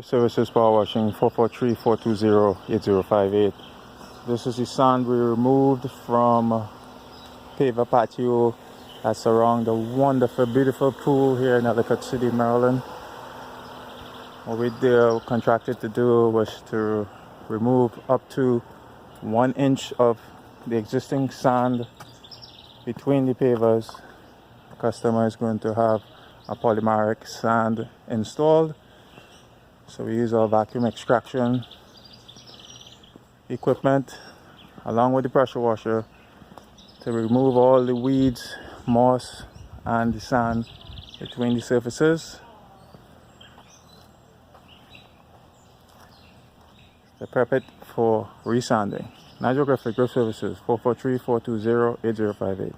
Services Power Washing 443-420-8058. This is the sand we removed from Paver patio that surround the wonderful, beautiful pool here in Ellicott City, Maryland. What we contracted to do was to remove up to 1 inch of the existing sand between the pavers. The customer is going to have a polymeric sand installed. So we use our vacuum extraction equipment along with the pressure washer to remove all the weeds, moss and the sand between the surfaces. To prep it for resanding. Niagara Graphic Services 443-420-8058.